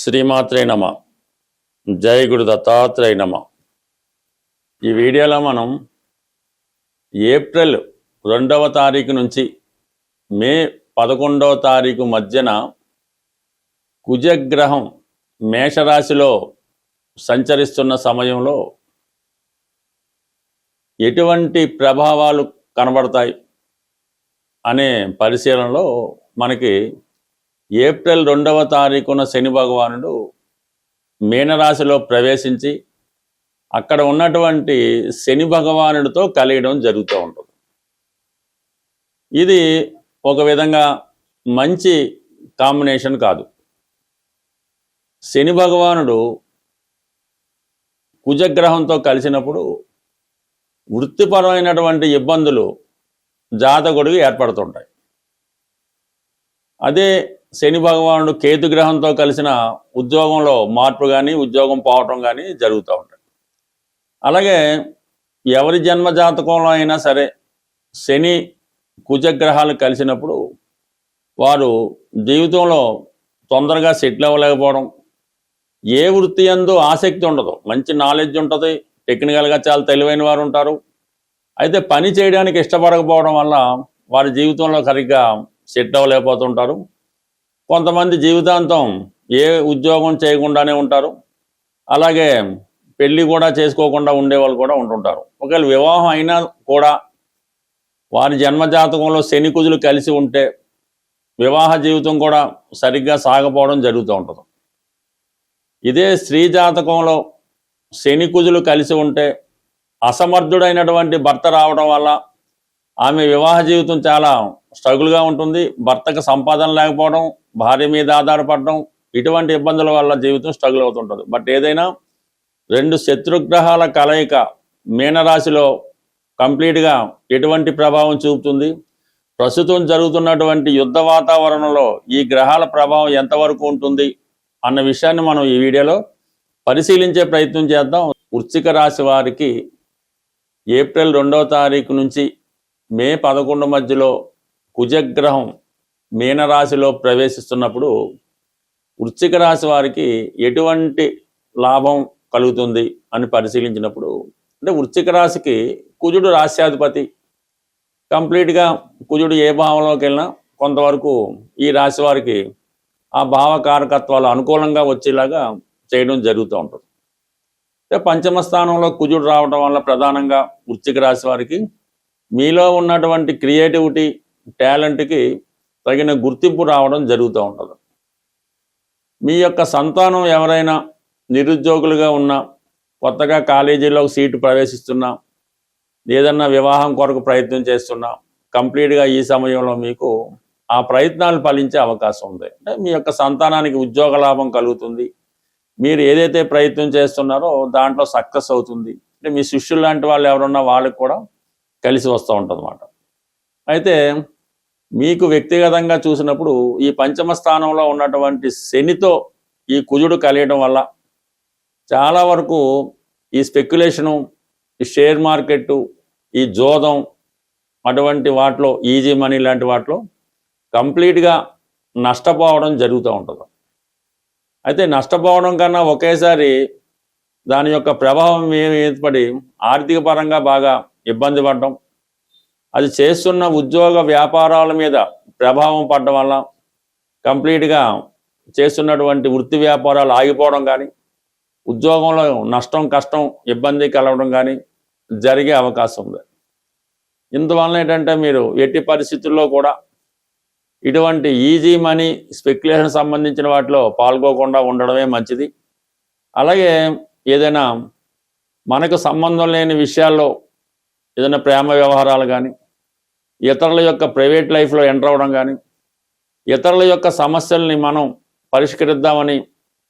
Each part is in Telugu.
శ్రీమాత్రే నమ. జై గురు దత్తాత్రేయ నమ. ఈ వీడియోలో మనం ఏప్రిల్ 2వ తారీఖు నుంచి మే 11వ తారీఖు మధ్యన కుజగ్రహం మేషరాశిలో సంచరిస్తున్న సమయంలో ఎటువంటి ప్రభావాలు కనబడతాయి అనే పరిశీలనలో మనకి ఏప్రిల్ 2వ తారీఖున శని భగవానుడు మీనరాశిలో ప్రవేశించి అక్కడ ఉన్నటువంటి శని భగవానుడితో కలియడం జరుగుతూ ఉంటుంది. ఇది ఒక విధంగా మంచి కాంబినేషన్ కాదు. శని భగవానుడు కుజగ్రహంతో కలిసినప్పుడు వృత్తిపరమైనటువంటి ఇబ్బందులు జాతకుడికి ఏర్పడుతుంటాయి. అదే శని భగవానుడు కేతుగ్రహంతో కలిసిన ఉద్యోగంలో మార్పు కానీ ఉద్యోగం పోవటం కానీ జరుగుతూ ఉంటాయి. అలాగే ఎవరి జన్మ జాతకంలో అయినా సరే శని కుజగ్రహాలు కలిసినప్పుడు వారు జీవితంలో తొందరగా సెటిల్ అవ్వలేకపోవడం, ఏ వృత్తి యందు ఆసక్తి ఉండదు, మంచి నాలెడ్జ్ ఉంటుంది, టెక్నికల్గా చాలా తెలివైన వారు ఉంటారు, అయితే పని చేయడానికి ఇష్టపడకపోవడం వల్ల వారి జీవితంలో సరిగ్గా సెట్ అవ్వలేకపోతుంటారు. కొంతమంది జీవితాంతం ఏ ఉద్యోగం చేయకుండానే ఉంటారు. అలాగే పెళ్ళి కూడా చేసుకోకుండా ఉండేవాళ్ళు కూడా ఉంటుంటారు. ఒకవేళ వివాహం అయినా కూడా వారి జన్మజాతకంలో శని కుజులు కలిసి ఉంటే వివాహ జీవితం కూడా సరిగ్గా సాగపోవడం జరుగుతూ ఉంటుంది. ఇదే స్త్రీ జాతకంలో శని కుజులు కలిసి ఉంటే అసమర్థుడైనటువంటి భర్త రావడం వల్ల ఆమె వివాహ జీవితం చాలా స్ట్రగుల్గా ఉంటుంది. భర్తకు సంపాదన లేకపోవడం, భార్య మీద ఆధారపడడం, ఇటువంటి ఇబ్బందుల వల్ల జీవితం స్ట్రగుల్ అవుతుంటుంది. బట్ ఏదైనా రెండు శత్రుగ్రహాల కలయిక మీనరాశిలో కంప్లీట్గా ఎటువంటి ప్రభావం చూపుతుంది, ప్రస్తుతం జరుగుతున్నటువంటి యుద్ధ వాతావరణంలో ఈ గ్రహాల ప్రభావం ఎంతవరకు ఉంటుంది అన్న విషయాన్ని మనం ఈ వీడియోలో పరిశీలించే ప్రయత్నం చేద్దాం. వృశ్చిక రాశి వారికి ఏప్రిల్ 2వ తారీఖు నుంచి మే 11 మధ్యలో కుజగ్రహం మీనరాశిలో ప్రవేశిస్తున్నప్పుడు వృశ్చిక రాశి వారికి ఎటువంటి లాభం కలుగుతుంది అని పరిశీలించినప్పుడు, అంటే వృశ్చిక రాశికి కుజుడు రాశ్యాధిపతి. కంప్లీట్గా కుజుడు ఏ భావంలోకి వెళ్ళినా కొంతవరకు ఈ రాశి వారికి ఆ భావకారకత్వాలు అనుకూలంగా వచ్చేలాగా చేయడం జరుగుతూ ఉంటుంది. పంచమ స్థానంలో కుజుడు రావడం వల్ల ప్రధానంగా వృశ్చిక రాశి వారికి మీలో ఉన్నటువంటి క్రియేటివిటీ, టాలెంట్కి తగిన గుర్తింపు రావడం జరుగుతూ ఉంటుంది. మీ యొక్క సంతానం ఎవరైనా నిరుద్యోగులుగా ఉన్నా, కొత్తగా కాలేజీలో సీటు ప్రవేశిస్తున్నా, ఏదన్నా వివాహం కొరకు ప్రయత్నం చేస్తున్నా, కంప్లీట్గా ఈ సమయంలో మీకు ఆ ప్రయత్నాలు ఫలించే అవకాశం ఉంది. అంటే మీ యొక్క సంతానానికి ఉద్యోగ లాభం కలుగుతుంది. మీరు ఏదైతే ప్రయత్నం చేస్తున్నారో దాంట్లో సక్సెస్ అవుతుంది. అంటే మీ శిష్యులు లాంటి వాళ్ళు ఎవరున్నా వాళ్ళకి కూడా కలిసి వస్తూ ఉంటుంది అన్నమాట. అయితే మీకు వ్యక్తిగతంగా చూసినప్పుడు ఈ పంచమ స్థానంలో ఉన్నటువంటి శనితో ఈ కుజుడు కలియడం వల్ల చాలా వరకు ఈ స్పెక్యులేషను, ఈ షేర్ మార్కెట్టు, ఈ జోదం, అటువంటి వాటిలో ఈజీ మనీ లాంటి వాటిలో కంప్లీట్గా నష్టపోవడం జరుగుతూ ఉంటుంది. అయితే నష్టపోవడం కన్నా ఒకేసారి దాని యొక్క ప్రభావం ఏర్పడి ఆర్థిక పరంగా బాగా ఇబ్బంది పడడం, అది చేస్తున్న ఉద్యోగ వ్యాపారాల మీద ప్రభావం పడడం వల్ల కంప్లీట్గా చేస్తున్నటువంటి వృత్తి వ్యాపారాలు ఆగిపోవడం కానీ, ఉద్యోగంలో నష్టం, కష్టం, ఇబ్బంది కలగడం కానీ జరిగే అవకాశం ఉంది. ఇందువలన ఏంటంటే మీరు ఎట్టి పరిస్థితుల్లో కూడా ఇటువంటి ఈజీ మనీ, స్పెక్యులేషన్ సంబంధించిన వాటిలో పాల్గొకుండా ఉండడమే మంచిది. అలాగే ఏదైనా మనకు సంబంధం లేని విషయాల్లో ఏదైనా ప్రేమ వ్యవహారాలు కానీ, ఇతరుల యొక్క ప్రైవేట్ లైఫ్లో ఎంటర్ అవ్వడం కానీ, ఇతరుల యొక్క సమస్యల్ని మనం పరిష్కరిద్దామని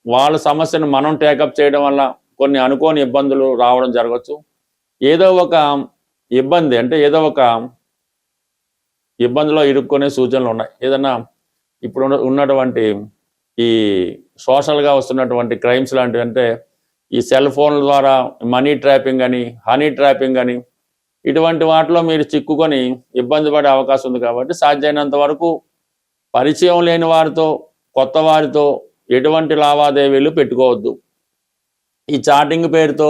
వాళ్ళ సమస్యను మనం టేకప్ చేయడం వల్ల కొన్ని అనుకోని ఇబ్బందులు రావడం జరగవచ్చు. ఏదో ఒక ఇబ్బంది, అంటే ఏదో ఒక ఇబ్బందిలో ఇరుక్కునే సూచనలు ఉన్నాయి. ఏదన్నా ఇప్పుడు ఉన్నటువంటి ఈ సోషల్గా వస్తున్నటువంటి క్రైమ్స్ లాంటివి, అంటే ఈ సెల్ ఫోన్ల ద్వారా మనీ ట్రాపింగ్ అని, హనీ ట్రాపింగ్ అని, ఇటువంటి వాటిలో మీరు చిక్కుకొని ఇబ్బంది పడే అవకాశం ఉంది. కాబట్టి సాధ్యమైనంత వరకు పరిచయం లేని వారితో, కొత్త వారితో ఎటువంటి లావాదేవీలు పెట్టుకోవద్దు. ఈ చాటింగ్ పేరుతో,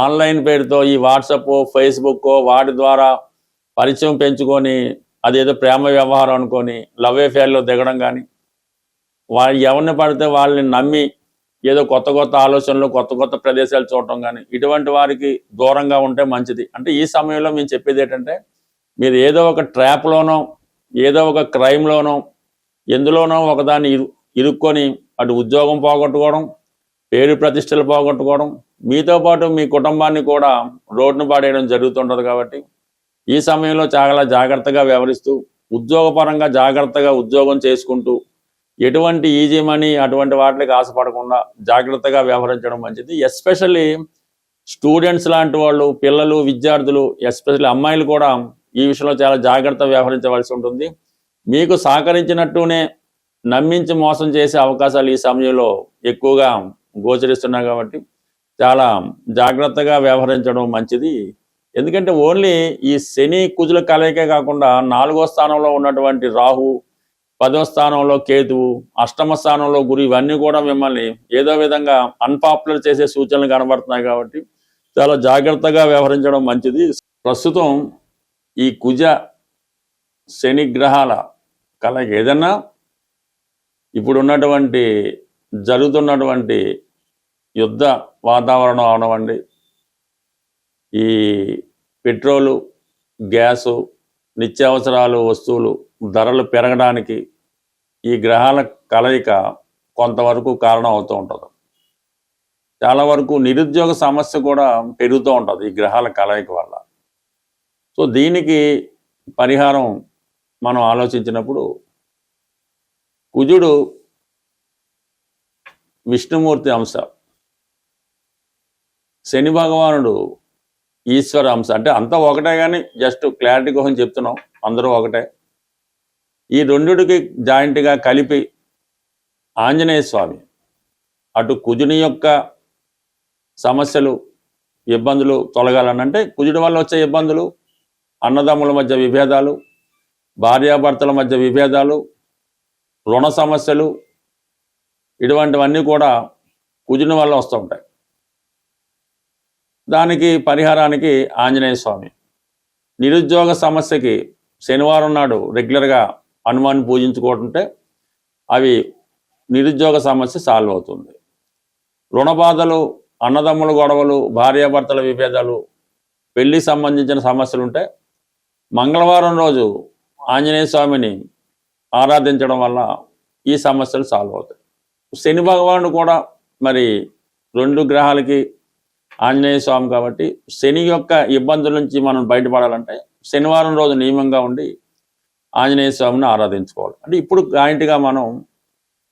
ఆన్లైన్ పేరుతో, ఈ వాట్సాప్, ఫేస్బుక్ వాటి ద్వారా పరిచయం పెంచుకొని అదేదో ప్రేమ వ్యవహారం అనుకొని లవ్ అఫేర్లో దిగడం కానీ, వాళ్ళు ఎవరిని పడితే వాళ్ళని నమ్మి ఏదో కొత్త కొత్త ఆలోచనలు, కొత్త కొత్త ప్రదేశాలు చూడటం కానీ, ఇటువంటి వారికి దూరంగా ఉంటే మంచిది. అంటే ఈ సమయంలో మేము చెప్పేది ఏంటంటే, మీరు ఏదో ఒక ట్రాప్లోనో, ఏదో ఒక క్రైమ్లోనో, ఎందులోనో ఒకదాన్ని ఇరుక్కొని అటు ఉద్యోగం పోగొట్టుకోవడం, పేరు ప్రతిష్టలు పోగొట్టుకోవడం, మీతో పాటు మీ కుటుంబాన్ని కూడా రోడ్డును పడేయడం జరుగుతుంటుంది. కాబట్టి ఈ సమయంలో చాలా జాగ్రత్తగా వ్యవహరిస్తూ, ఉద్యోగపరంగా జాగ్రత్తగా ఉద్యోగం చేసుకుంటూ, ఎటువంటి ఈజీ మనీ అటువంటి వాటికి ఆశపడకుండా జాగ్రత్తగా వ్యవహరించడం మంచిది. ఎస్పెషల్లీ స్టూడెంట్స్ లాంటి వాళ్ళు, పిల్లలు, విద్యార్థులు, ఎస్పెషల్లీ అమ్మాయిలు కూడా ఈ విషయంలో చాలా జాగ్రత్త వ్యవహరించవలసి ఉంటుంది. మీకు సహకరించినట్టునే నమ్మించి మోసం చేసే అవకాశాలు ఈ సమయంలో ఎక్కువగా గోచరిస్తున్నాయి. కాబట్టి చాలా జాగ్రత్తగా వ్యవహరించడం మంచిది. ఎందుకంటే ఓన్లీ ఈ శని కుజుల కలయికే కాకుండా 4వ స్థానంలో ఉన్నటువంటి రాహు, 10వ స్థానంలో కేతువు, అష్టమ స్థానంలో గురు, ఇవన్నీ కూడా మిమ్మల్ని ఏదో విధంగా అన్పాపులర్ చేసే సూచనలు కనబడుతున్నాయి. కాబట్టి చాలా జాగ్రత్తగా వ్యవహరించడం మంచిది. ప్రస్తుతం ఈ కుజ శని గ్రహాల కలయిక ఏదన్నా ఇప్పుడున్నటువంటి జరుగుతున్నటువంటి యుద్ధ వాతావరణం అవనవండి, ఈ పెట్రోలు, గ్యాసు, నిత్యావసరాలు వస్తువులు ధరలు పెరగడానికి ఈ గ్రహాల కలయిక కొంతవరకు కారణం అవుతూ ఉంటుంది. చాలా వరకు నిరుద్యోగ సమస్య కూడా పెరుగుతూ ఉంటుంది ఈ గ్రహాల కలయిక వల్ల. సో దీనికి పరిహారం మనం ఆలోచించినప్పుడు, కుజుడు విష్ణుమూర్తి అంశ, శని భగవానుడు ఈశ్వర అంశ. అంటే అంతా ఒకటే, కానీ జస్ట్ క్లారిటీ కోసం చెప్తున్నాం, అందరూ ఒకటే. ఈ రెండుకి జాయింట్గా కలిపి ఆంజనేయ స్వామి అటు కుజుని యొక్క సమస్యలు, ఇబ్బందులు తొలగాలనంటే, కుజుడి వల్ల వచ్చే ఇబ్బందులు, అన్నదమ్ముల మధ్య విభేదాలు, భార్యాభర్తల మధ్య విభేదాలు, రుణ సమస్యలు, ఇటువంటివన్నీ కూడా కుజుని వల్ల వస్తూ ఉంటాయి. దానికి పరిహారానికి ఆంజనేయ స్వామి. నిరుద్యోగ సమస్యకి శనివారం నాడు రెగ్యులర్గా హనుమాన్ని పూజించుకుంటుంటే అవి నిరుద్యోగ సమస్య సాల్వ్ అవుతుంది. రుణ బాధలు, అన్నదమ్ముల గొడవలు, భార్యాభర్తల విభేదాలు, పెళ్లికి సంబంధించిన సమస్యలు ఉంటే మంగళవారం రోజు ఆంజనేయ స్వామిని ఆరాధించడం వల్ల ఈ సమస్యలు సాల్వ్ అవుతాయి. శని భగవానుడు కూడా మరి 2 గ్రహాలకి ఆంజనేయ స్వామి కాబట్టి శని యొక్క ఇబ్బందుల నుంచి మనం బయటపడాలంటే శనివారం రోజు నియమంగా ఉండి ఆంజనేయ స్వామిని ఆరాధించుకోవాలి. అంటే ఇప్పుడు జాయింట్గా మనం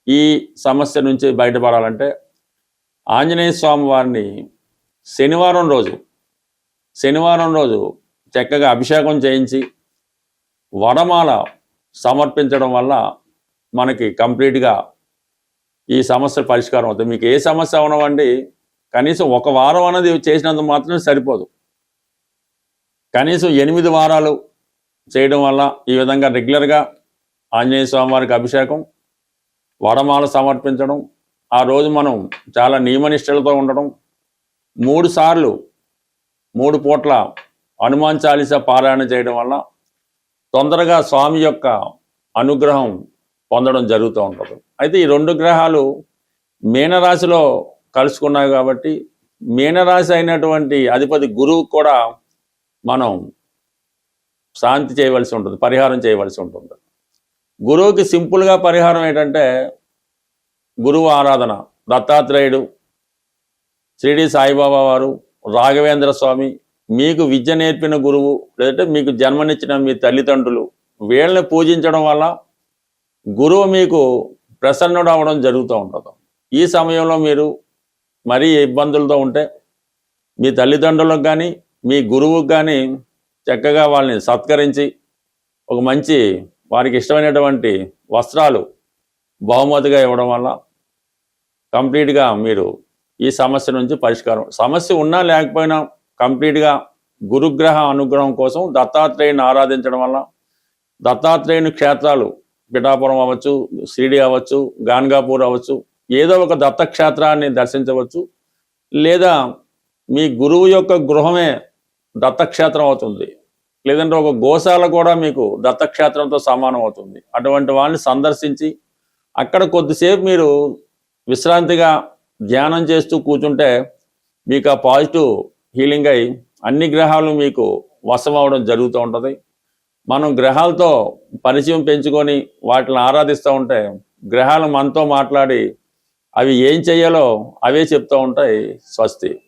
ఈ సమస్య నుంచి బయటపడాలంటే ఆంజనేయ స్వామి వారిని శనివారం రోజు చక్కగా అభిషేకం చేయించి వడమాల సమర్పించడం వల్ల మనకి కంప్లీట్గా ఈ సమస్య పరిష్కారం అవుతుంది. మీకు ఏ సమస్య అవనవండి, కనీసం 1 వారం అనేది చేసినందుకు మాత్రమే సరిపోదు. కనీసం 8 వారాలు చేయడం వల్ల ఈ విధంగా రెగ్యులర్గా ఆంజనేయ స్వామి వారికి అభిషేకం, వడమాల సమర్పించడం, ఆ రోజు మనం చాలా నియమనిష్టలతో ఉండడం, 3 సార్లు 3 పూట్ల హనుమాన్ చాలీసా పారాయణ చేయడం వల్ల తొందరగా స్వామి యొక్క అనుగ్రహం పొందడం జరుగుతూ ఉంటుంది. అయితే ఈ 2 గ్రహాలు మీనరాశిలో కలుసుకున్నాయి కాబట్టి మీనరాశి అయినటువంటి అధిపతి గురువు కూడా మనం శాంతి చేయవలసి ఉంటుంది, పరిహారం చేయవలసి ఉంటుంది. గురువుకి సింపుల్గా పరిహారం ఏంటంటే గురువు ఆరాధన, దత్తాత్రేయుడు, షిరిడి సాయిబాబా వారు, రాఘవేంద్ర స్వామి, మీకు విద్య నేర్పిన గురువు, లేదంటే మీకు జన్మనిచ్చిన మీ తల్లిదండ్రులు, వీళ్ళని పూజించడం వల్ల గురువు మీకు ప్రసన్నుడు అవ్వడం జరుగుతూ ఉంటుంది. ఈ సమయంలో మీరు మరీ ఇబ్బందులతో ఉంటే మీ తల్లిదండ్రులకు కానీ మీ గురువుకు కానీ చక్కగా వాళ్ళని సత్కరించి ఒక మంచి వారికి ఇష్టమైనటువంటి వస్త్రాలు బహుమతిగా ఇవ్వడం వల్ల కంప్లీట్గా మీరు ఈ సమస్య నుంచి పరిష్కారం, సమస్య ఉన్నా లేకపోయినా కంప్లీట్గా గురుగ్రహ అనుగ్రహం కోసం దత్తాత్రేయుని ఆరాధించడం వల్ల, దత్తాత్రేయుని క్షేత్రాలు పిఠాపురం అవ్వచ్చు, షిరిడి అవ్వచ్చు, గాన్గాపూర్ అవ్వచ్చు, ఏదో ఒక దత్తక్షేత్రాన్ని దర్శించవచ్చు. లేదా మీ గురువు యొక్క గృహమే దత్తక్షేత్రం అవుతుంది. లేదంటే ఒక గోశాల కూడా మీకు దత్తక్షేత్రంతో సమానం అవుతుంది. అటువంటి వాళ్ళని సందర్శించి అక్కడ కొద్దిసేపు మీరు విశ్రాంతిగా ధ్యానం చేస్తూ కూర్చుంటే మీకు ఆ పాజిటివ్ హీలింగ్ అయి అన్ని గ్రహాలు మీకు వశం అవడం జరుగుతూ ఉంటుంది. మనం గ్రహాలతో పరిచయం పెంచుకొని వాటిని ఆరాధిస్తూ ఉంటే గ్రహాలు మనతో మాట్లాడి అవి ఏం చేయాలో అవే చెప్తూ ఉంటాయి. స్వస్తి.